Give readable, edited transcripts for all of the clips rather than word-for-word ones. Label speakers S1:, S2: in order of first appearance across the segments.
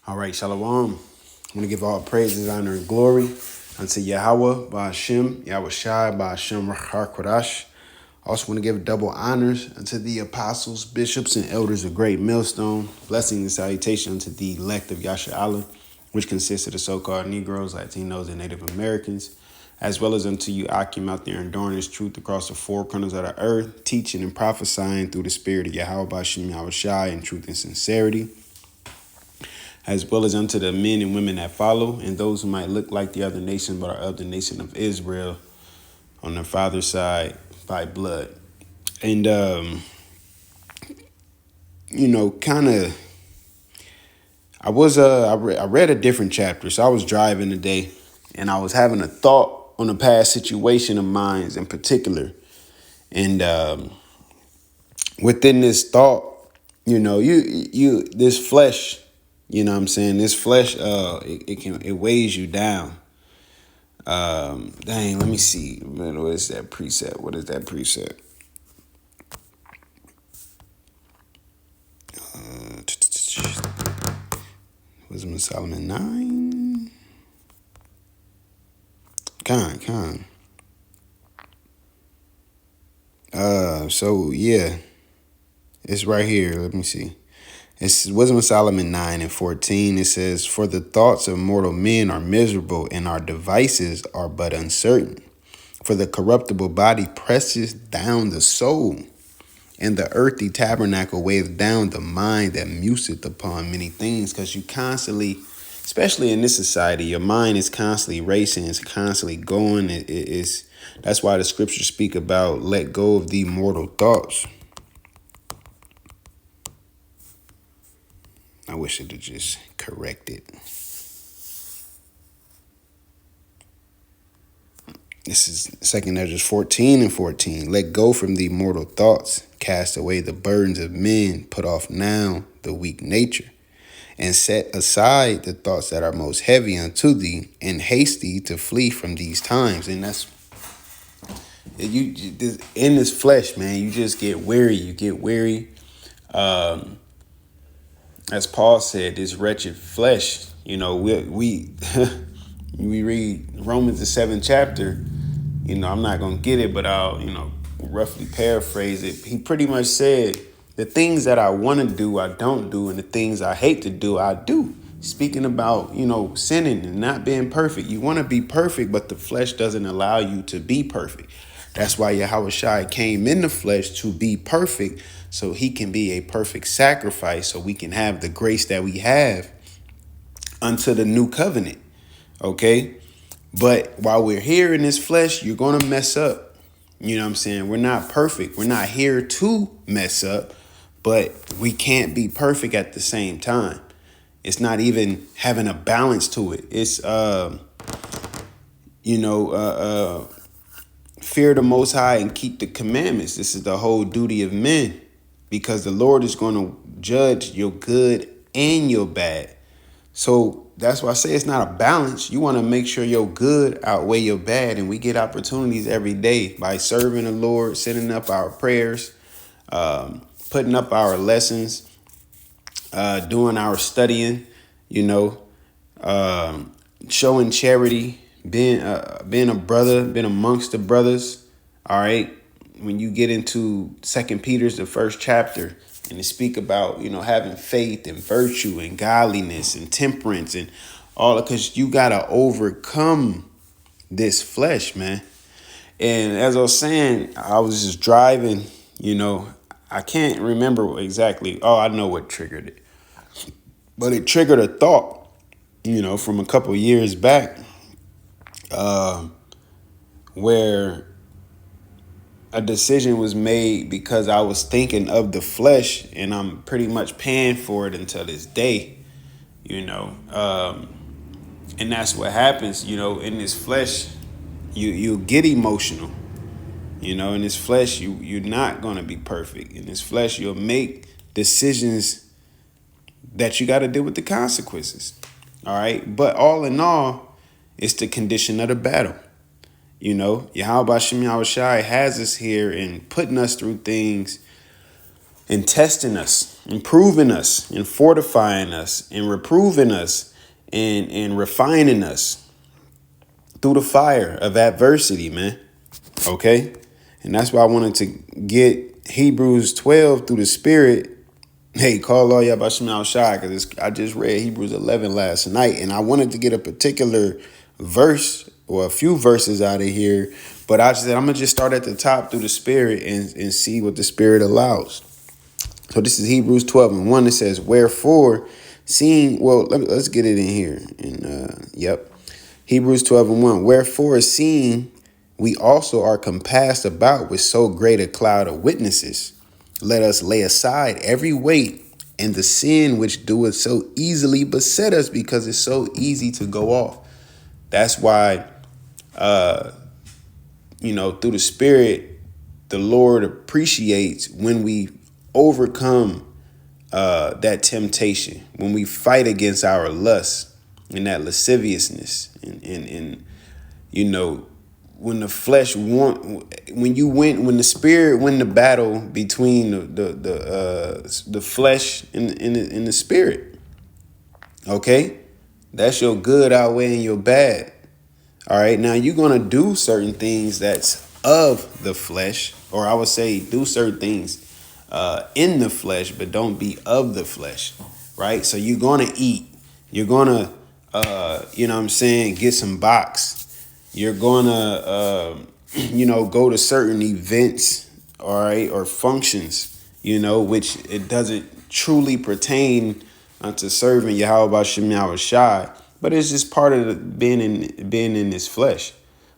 S1: All right, Shalom. I want to give all praises, honor, and glory unto YAHAWAH, BAHASHAM, YAHAWASHI, BAHASHAM, QADASH. I also want to give double honors unto the apostles, bishops, and elders of Great Millstone. Blessing and salutation unto the elect of Yasha, which consists of the so-called Negroes, Latinos, and Native Americans, as well as unto you, Akim, out there enduring this truth across the four corners of the earth, teaching and prophesying through the spirit of Yahawah, BAHASHAM, YAHAWASHI, in truth and sincerity, as well as unto the men and women that follow, and those who might look like the other nation but are of the nation of Israel on their father's side by blood. And, kind of, I read a different chapter. So I was driving today, and I was having a thought on a past situation of mine in particular. And within this thought, this flesh, this flesh, it weighs you down. Let me see. What is that precept? Wisdom of Solomon 9. Con. So yeah, it's right here. Let me see. It's Wisdom of Solomon 9:14. It says, "For the thoughts of mortal men are miserable, and our devices are but uncertain. For the corruptible body presses down the soul, and the earthy tabernacle weighs down the mind that museth upon many things." Because you constantly, especially in this society, your mind is constantly racing, it's constantly going. That's why the scriptures speak about let go of the mortal thoughts. I wish it had just corrected. This is 2 Ezra 14:14. "Let go from the mortal thoughts, cast away the burdens of men, put off now the weak nature, and set aside the thoughts that are most heavy unto thee, and haste thee to flee from these times." And that's in this flesh, man. You just get weary. You get weary. As Paul said, this wretched flesh. We we read Romans the 7th chapter. I'm not gonna get it, but I'll roughly paraphrase it. He pretty much said, the things that I want to do, I don't do, and the things I hate to do, I do. Speaking about, sinning and not being perfect. You want to be perfect, but the flesh doesn't allow you to be perfect. That's why Yahawashi came in the flesh to be perfect, so he can be a perfect sacrifice, so we can have the grace that we have unto the new covenant. Okay? But while we're here in this flesh, you're going to mess up. You know what I'm saying? We're not perfect. We're not here to mess up, but we can't be perfect at the same time. It's not even having a balance to it. It's, fear the Most High and keep the commandments. This is the whole duty of men, because the Lord is going to judge your good and your bad. So that's why I say it's not a balance. You want to make sure your good outweigh your bad. And we get opportunities every day by serving the Lord, sending up our prayers, putting up our lessons, doing our studying, showing charity, being a brother, being amongst the brothers. All right. When you get into 2 Peter's, the first chapter, and they speak about, having faith and virtue and godliness and temperance and all, because you got to overcome this flesh, man. And as I was saying, I was just driving, I can't remember exactly. Oh, I know what triggered it. But it triggered a thought, from a couple years back, where a decision was made because I was thinking of the flesh, and I'm pretty much paying for it until this day, and that's what happens, in this flesh, you get emotional, in this flesh, you're not going to be perfect. In this flesh, you'll make decisions that you got to deal with the consequences. All right. But all in all, it's the condition of the battle. Yahawah BAHASHAM YAHAWASHI has us here and putting us through things and testing us, improving us, and fortifying us, and reproving us, and refining us through the fire of adversity, man. Okay? And that's why I wanted to get Hebrews 12 through the Spirit. Hey, call all YAHAWASHI, because I just read Hebrews 11 last night, and I wanted to get a particular verse or a few verses out of here, but I said I'm going to just start at the top through the Spirit and see what the Spirit allows. So this is Hebrews 12 and 1. It says, wherefore, seeing, well, let's get it in here. And Hebrews 12 and 1. Wherefore, seeing we also are compassed about with so great a cloud of witnesses, let us lay aside every weight and the sin which doeth so easily beset us, because it's so easy to go off. That's why, through the Spirit, the Lord appreciates when we overcome that temptation, when we fight against our lust and that lasciviousness, and when the flesh when the Spirit win the battle between the flesh and the Spirit. Okay, that's your good outweighing your bad. All right, now you're gonna do certain things that's of the flesh, or I would say do certain things in the flesh, but don't be of the flesh, right? So you're gonna eat, you're gonna get some box. You're gonna, go to certain events, all right, or functions, which it doesn't truly pertain unto serving YAHAWASHI, but it's just part of being in this flesh.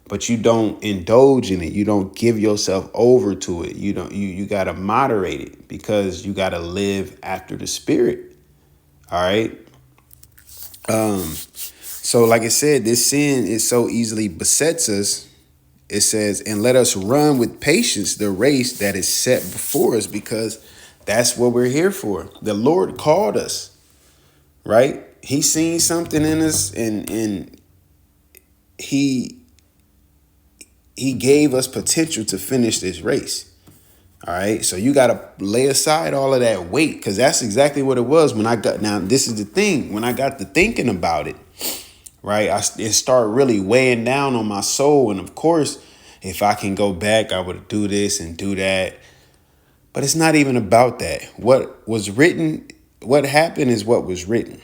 S1: But you don't indulge in it. You don't give yourself over to it. You gotta moderate it, because you gotta live after the Spirit. All right. So like I said, this sin is so easily besets us. It says, and let us run with patience the race that is set before us, because that's what we're here for. The Lord called us, right? He seen something in us, and he gave us potential to finish this race. All right. So you got to lay aside all of that weight, because that's exactly what it was when now this is the thing, when I got to thinking about it, right? It started really weighing down on my soul. And of course, if I can go back, I would do this and do that. But it's not even about that. What was written, what happened is what was written.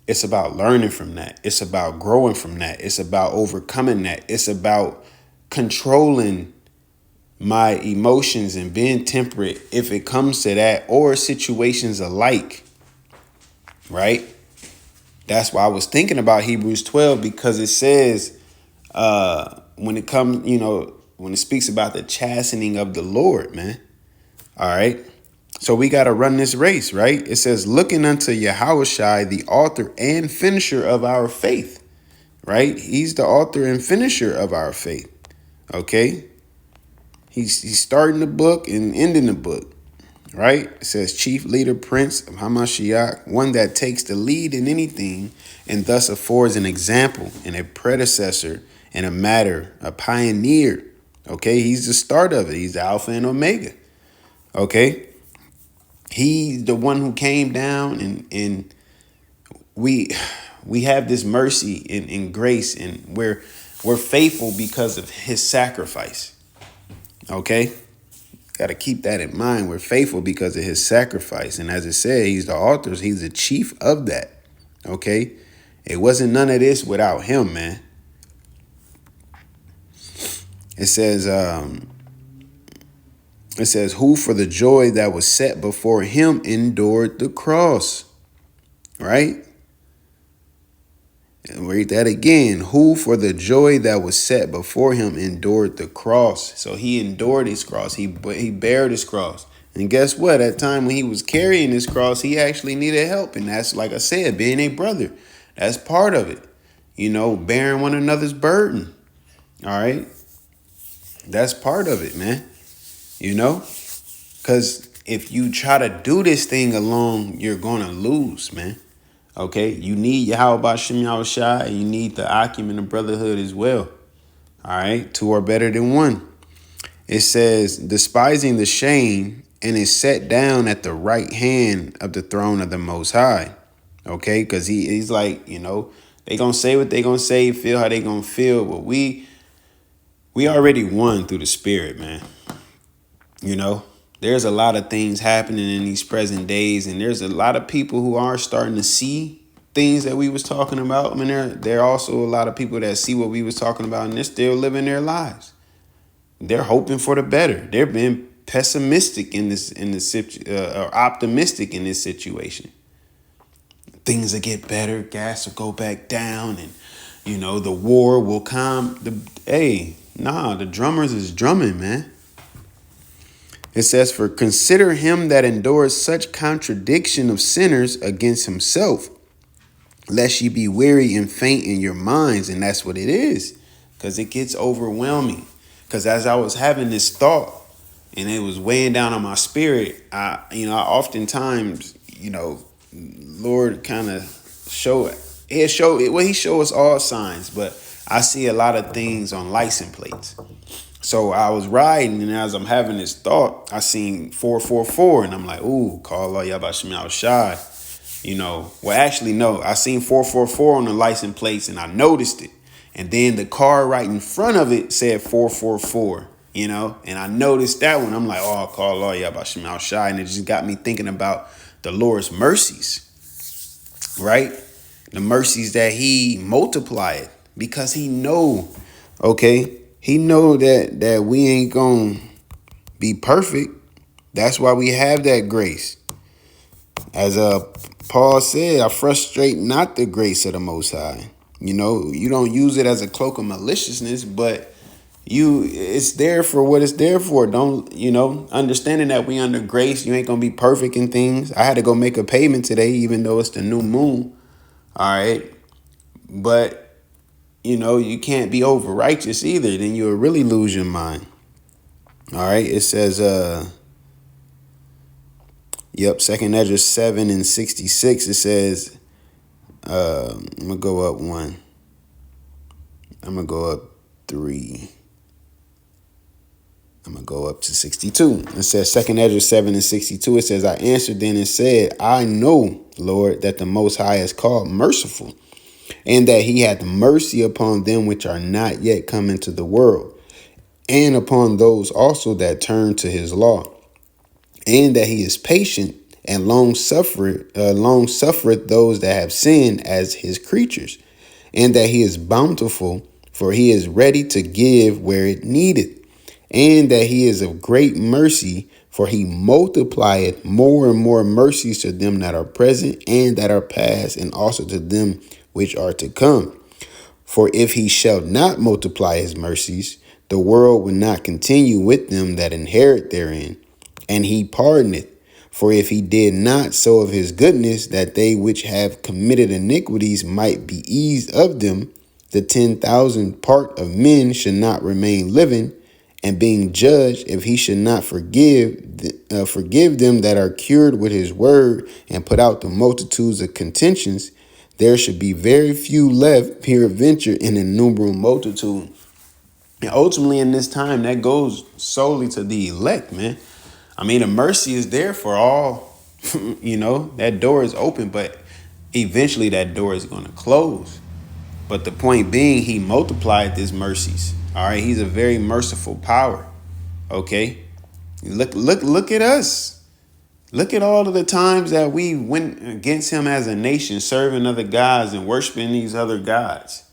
S1: It's about learning from that. It's about growing from that. It's about overcoming that. It's about controlling my emotions and being temperate if it comes to that, or situations alike, right? That's why I was thinking about Hebrews 12, because it says when it comes, when it speaks about the chastening of the Lord, man. All right. So we got to run this race, right? It says, looking unto YAHAWASHI, the author and finisher of our faith, right? He's the author and finisher of our faith. Okay. He's starting the book and ending the book, right? It says chief leader, prince of Hamashiach, one that takes the lead in anything and thus affords an example and a predecessor and a matter, a pioneer. Okay, he's the start of it. He's the Alpha and Omega. Okay, he's the one who came down, and we have this mercy and grace, and we're faithful because of his sacrifice. Okay. Got to keep that in mind. We're faithful because of his sacrifice. And as it said, he's the author. He's the chief of that. Okay. It wasn't none of this without him, man. It says, who for the joy that was set before him endured the cross. Right. And read that again. Who for the joy that was set before him endured the cross. So he endured his cross. He bared his cross. And guess what? At the time when he was carrying his cross, he actually needed help. And that's, like I said, being a brother. That's part of it. Bearing one another's burden. All right. That's part of it, man. Because if you try to do this thing alone, you're going to lose, man. Okay, you need YAHAWASHI, and you need the Akim and the brotherhood as well. All right, two are better than one. It says, despising the shame, and is set down at the right hand of the throne of the Most High. Okay, because he's like, they gonna say what they gonna say, feel how they gonna feel, but we already won through the Spirit, man. There's a lot of things happening in these present days, and there's a lot of people who are starting to see things that we was talking about. I mean, there are also a lot of people that see what we was talking about, and they're still living their lives. They're hoping for the better. They're being pessimistic or optimistic in this situation. Things will get better. Gas will go back down, and the war will calm. The drummers is drumming, man. It says, "For consider him that endures such contradiction of sinners against himself, lest ye be weary and faint in your minds." And that's what it is, because it gets overwhelming. Because as I was having this thought and it was weighing down on my spirit, I oftentimes, Lord kind of he show us all signs, but I see a lot of things on license plates. So I was riding, and as I'm having this thought, I seen 444, and I'm like, ooh, call YAHAWASHI. Well, actually, no, I seen 444 on the license plates, and I noticed it. And then the car right in front of it said 444, and I noticed that one. I'm like, oh, call YAHAWASHI. And it just got me thinking about the Lord's mercies, right? The mercies that he multiplied, because he know, he know that we ain't gonna be perfect. That's why we have that grace. As Paul said, I frustrate not the grace of the Most High. You don't use it as a cloak of maliciousness, but it's there for what it's there for. Don't, understanding that we under grace, you ain't gonna be perfect in things. I had to go make a payment today, even though it's the new moon. All right. But you can't be over righteous either. Then you'll really lose your mind. All right. It says, 2nd Ezra 7:66. It says, I'm going to go up 1. I'm going to go up 3. I'm going to go up to 62. It says 2nd Ezra 7:62. It says, I answered then and said, I know, Lord, that the Most High is called merciful, and that he hath mercy upon them which are not yet come into the world, and upon those also that turn to his law, and that he is patient and long suffereth those that have sinned as his creatures, and that he is bountiful, for he is ready to give where it needeth, and that he is of great mercy, for he multiplieth more and more mercies to them that are present and that are past, and also to them which are to come. For if he shall not multiply his mercies, the world will not continue with them that inherit therein, and he pardoneth. For if he did not, so of his goodness, that they which have committed iniquities might be eased of them, the 10,000 part of men should not remain living, and being judged, if he should not forgive them that are cured with his word, and put out the multitudes of contentions, there should be very few left, peradventure, in innumerable multitude. And ultimately in this time, that goes solely to the elect, man. I mean, the mercy is there for all, that door is open, but eventually that door is going to close. But the point being, he multiplied his mercies. All right. He's a very merciful power. Okay. Look at us. Look at all of the times that we went against him as a nation, serving other gods and worshiping these other gods,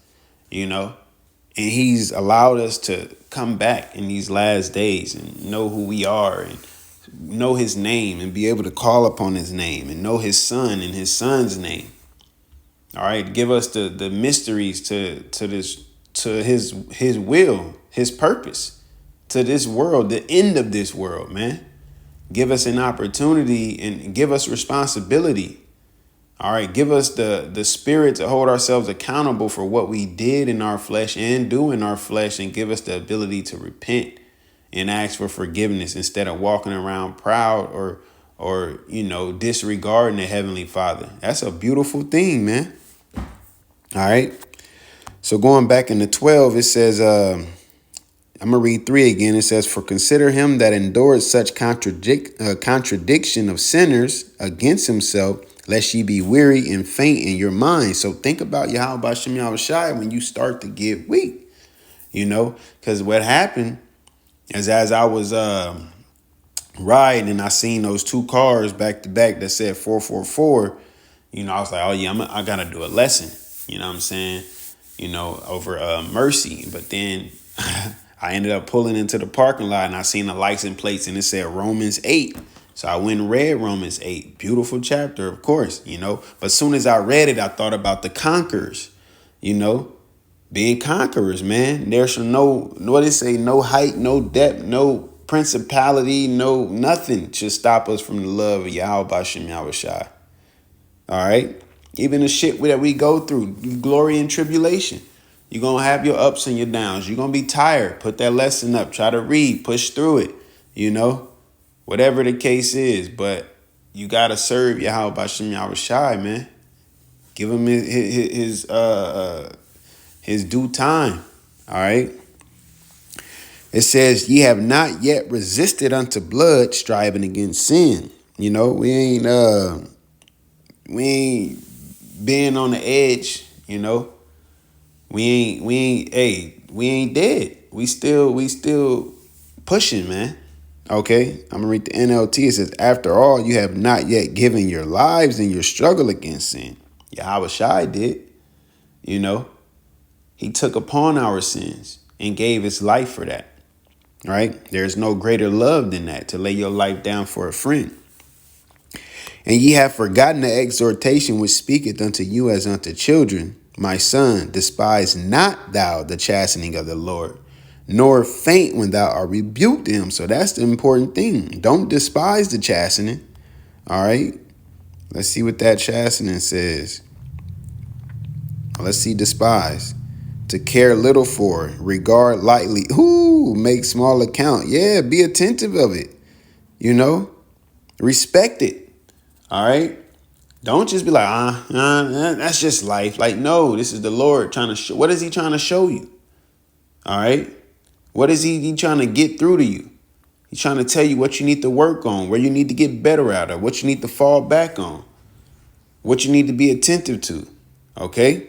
S1: and he's allowed us to come back in these last days and know who we are and know his name and be able to call upon his name and know his son and his son's name. All right. Give us the mysteries to his will, his purpose, to this world, the end of this world, man. Give us an opportunity and give us responsibility. All right. Give us the spirit to hold ourselves accountable for what we did in our flesh and do in our flesh, and give us the ability to repent and ask for forgiveness instead of walking around proud or disregarding the Heavenly Father. That's a beautiful thing, man. All right. So going back into 12, it says, I'm going to read 3 again. It says, for consider him that endured such contradiction of sinners against himself, lest ye be weary and faint in your mind. So think about YAHAWASHI when you start to get weak, because what happened is as I was riding and I seen those 2 cars back to back that said 444, I was like, oh yeah, I got to do a lesson, you know what I'm saying, over mercy. But then I ended up pulling into the parking lot and I seen the license plates and it said Romans 8. So I went and read Romans 8. Beautiful chapter, of course, But as soon as I read it, I thought about the conquerors, being conquerors, man. There shall what did it say? No height, no depth, no principality, no nothing should stop us from the love of YAHAWASHI. All right? Even the shit that we go through, glory and tribulation. You're going to have your ups and your downs. You're going to be tired. Put that lesson up. Try to read. Push through it, whatever the case is. But you got to serve YAHAWASHI, man. Give him his due time. All right. It says, ye have not yet resisted unto blood, striving against sin. We ain't being on the edge, we ain't dead. We still pushing, man. Okay, I'm gonna read the NLT. It says, after all, you have not yet given your lives in your struggle against sin. YAHAWASHI did, he took upon our sins and gave his life for that. Right? There's no greater love than that, to lay your life down for a friend. And ye have forgotten the exhortation which speaketh unto you as unto children. My son, despise not thou the chastening of the Lord, nor faint when thou art rebuked him. So that's the important thing. Don't despise the chastening. All right. Let's see what that chastening says. Let's see despise. To care little for, regard lightly. Ooh, make small account. Yeah, be attentive of it. Respect it. All right. Don't just be like, that's just life. Like, no, this is the Lord trying to show. What is he trying to show you? All right. What is he trying to get through to you? He's trying to tell you what you need to work on, where you need to get better at, or what you need to fall back on, what you need to be attentive to. Okay.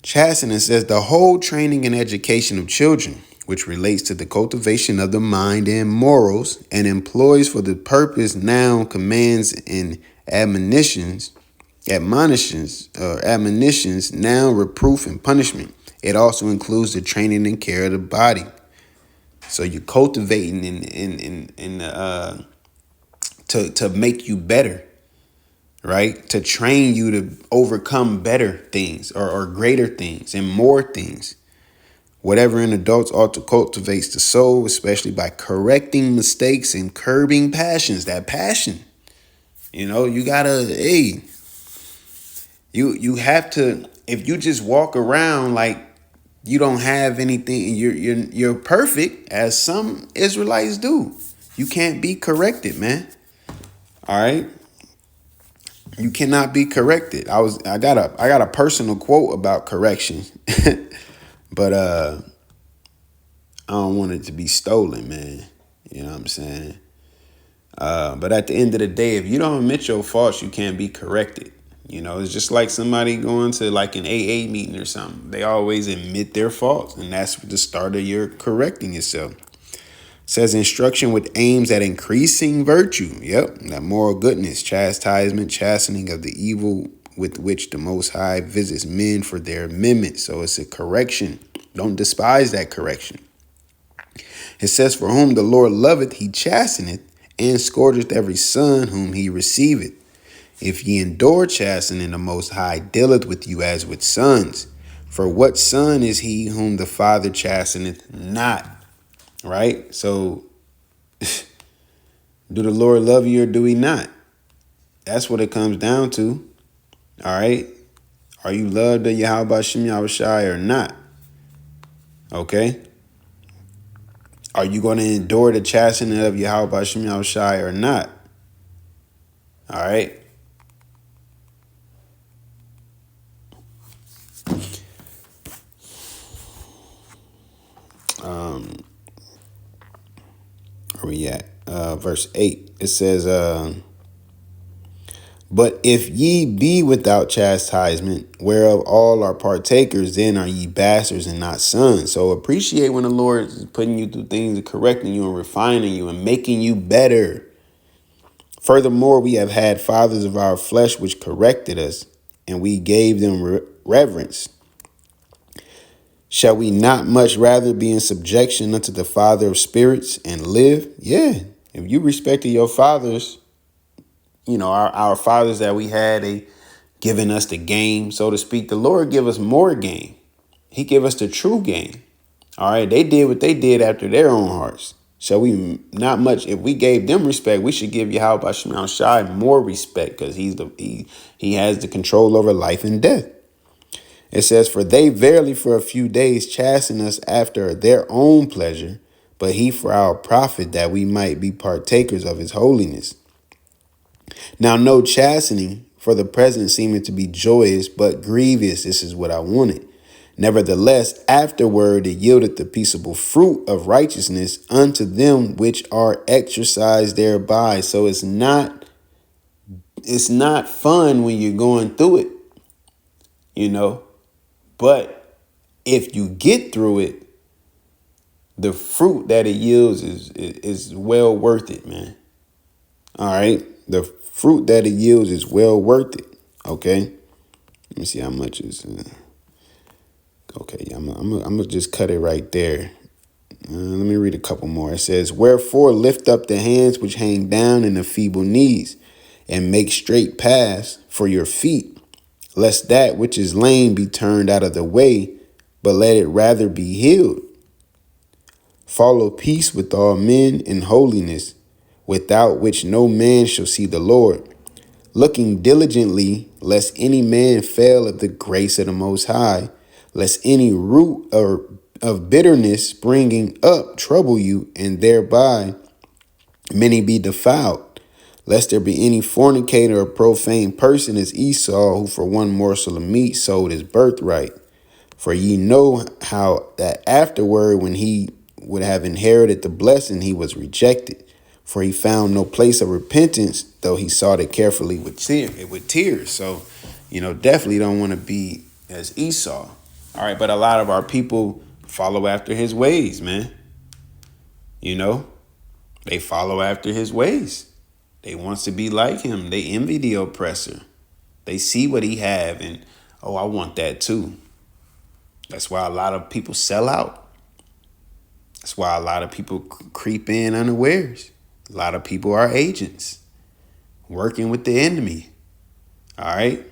S1: Chastening says the whole training and education of children, which relates to the cultivation of the mind and morals, and employs for the purpose now commands and admonitions, now reproof and punishment. It also includes the training and care of the body. So you're cultivating to make you better, right? To train you to overcome better things or greater things and more things. Whatever in adults ought to cultivate the soul, especially by correcting mistakes and curbing passions. That passion, you gotta, you have to. If you just walk around like you don't have anything, you're perfect, as some Israelites do. You can't be corrected, man. All right, you cannot be corrected. I got a personal quote about correction, but I don't want it to be stolen, man. You know what I'm saying? But at the end of the day, if you don't admit your faults, you can't be corrected. It's just like somebody going to like an AA meeting or something. They always admit their faults, and that's the start of your correcting yourself. It says instruction with aims at increasing virtue. Yep, that moral goodness, chastisement, chastening of the evil with which the Most High visits men for their amendment. So it's a correction. Don't despise that correction. It says, for whom the Lord loveth, he chasteneth, and scourgeth every son whom he receiveth. If ye endure chastening, the Most High dealeth with you as with sons. For what son is he whom the Father chasteneth not? Right? So, do the Lord love you or do he not? That's what it comes down to. All right? Are you loved of YAHAWASHI or not? Okay? Are you going to endure the chastening of YAHAWASHI or not? All right? where we at? Verse 8. It says, but if ye be without chastisement, whereof all are partakers, then are ye bastards and not sons. So appreciate when the Lord is putting you through things and correcting you and refining you and making you better. Furthermore, we have had fathers of our flesh which corrected us, and we gave them reverence. Shall we not much rather be in subjection unto the Father of spirits and live? Yeah. If you respected your fathers, our fathers that we had, they giving us the game, so to speak. The Lord give us more game. He give us the true game. All right. They did what they did after their own hearts. Shall we not much? If we gave them respect, we should give YAHAWASHI more respect, because he has the control over life and death. It says, for they verily for a few days chasten us after their own pleasure, but he for our profit, that we might be partakers of his holiness. Now no chastening for the present seeming to be joyous, but grievous. This is what I wanted. Nevertheless, afterward it yieldeth the peaceable fruit of righteousness unto them which are exercised thereby. So it's not fun when you're going through it, but if you get through it, the fruit that it yields is well worth it, man. All right. The fruit that it yields is well worth it. Okay. Let me see how much is. Okay. I'm gonna just cut it right there. Let me read a couple more. It says, wherefore lift up the hands which hang down and the feeble knees, and make straight paths for your feet, lest that which is lame be turned out of the way, but let it rather be healed. Follow peace with all men and holiness, without which no man shall see the Lord, looking diligently, lest any man fail of the grace of the Most High, lest any root of bitterness springing up trouble you, and thereby many be defiled. Lest there be any fornicator or profane person as Esau, who for one morsel of meat sold his birthright. For ye know how that afterward, when he would have inherited the blessing, he was rejected. For he found no place of repentance, though he sought it carefully with tears. So, definitely don't want to be as Esau. All right, but a lot of our people follow after his ways, man. They follow after his ways. They wants to be like him. They envy the oppressor. They see what he have and, oh, I want that too. That's why a lot of people sell out. That's why a lot of people creep in unawares. A lot of people are agents working with the enemy. All right.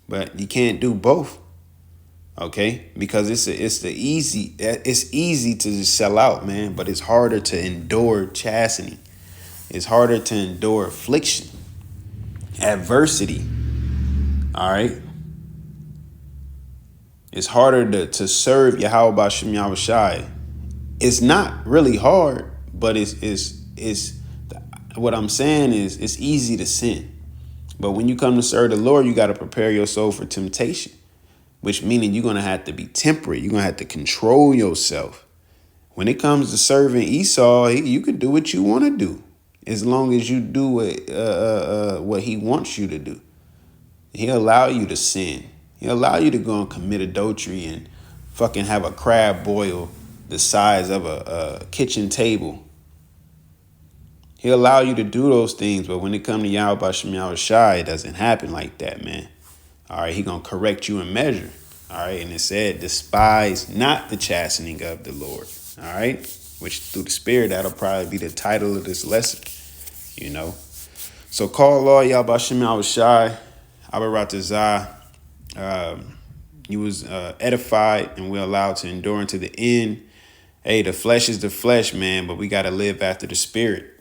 S1: But you can't do both. OK, because it's easy to just sell out, man. But it's harder to endure chastening. It's harder to endure affliction, adversity. All right. It's harder to serve YAHAWASHI. It's not really hard, but it's what I'm saying is it's easy to sin. But when you come to serve the Lord, you got to prepare your soul for temptation, which meaning you're going to have to be temperate. You're going to have to control yourself. When it comes to serving Esau, you can do what you want to do, as long as you do what he wants you to do. He'll allow you to sin. He'll allow you to go and commit adultery and fucking have a crab boil the size of a kitchen table. He'll allow you to do those things, but when it comes to YAHAWASHI, it doesn't happen like that, man. All right, he gonna correct you in measure. All right, and it said, despise not the chastening of the Lord. All right, which through the Spirit, that'll probably be the title of this lesson, So call Lord YAHAWASHI, RAWCHAA. You was edified and we're allowed to endure unto the end. Hey, the flesh is the flesh, man, but we got to live after the Spirit,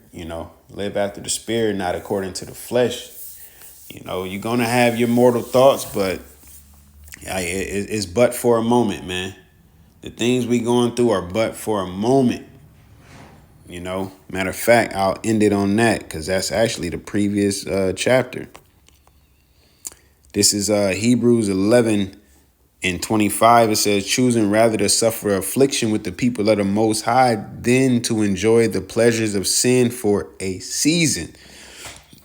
S1: live after the Spirit, not according to the flesh. You're going to have your mortal thoughts, but it's but for a moment, man. The things we going through are but for a moment. Matter of fact, I'll end it on that because that's actually the previous chapter. This is Hebrews 11, In 25, it says, choosing rather to suffer affliction with the people of the Most High than to enjoy the pleasures of sin for a season.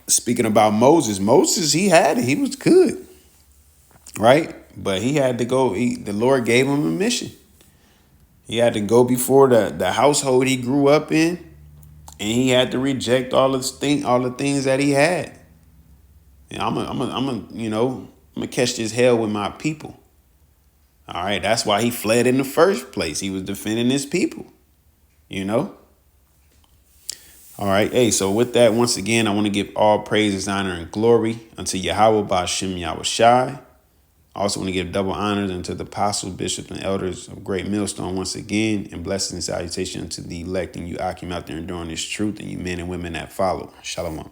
S1: Speaking about Moses, he had it. He was good, right? But he had to go. The Lord gave him a mission. He had to go before the household he grew up in, and he had to reject all the things that he had. And I'm gonna catch this hell with my people. All right, that's why he fled in the first place. He was defending his people, you know. All right, hey, so with that, once again, I want to give all praises, honor, and glory unto Yahawah, BAHASHAM, YAHAWASHI. I also want to give double honors unto the apostles, bishops, and elders of Great Millstone once again, and blessings and salutation unto the elect and you Akim out there enduring this truth, and you men and women that follow. Shalom.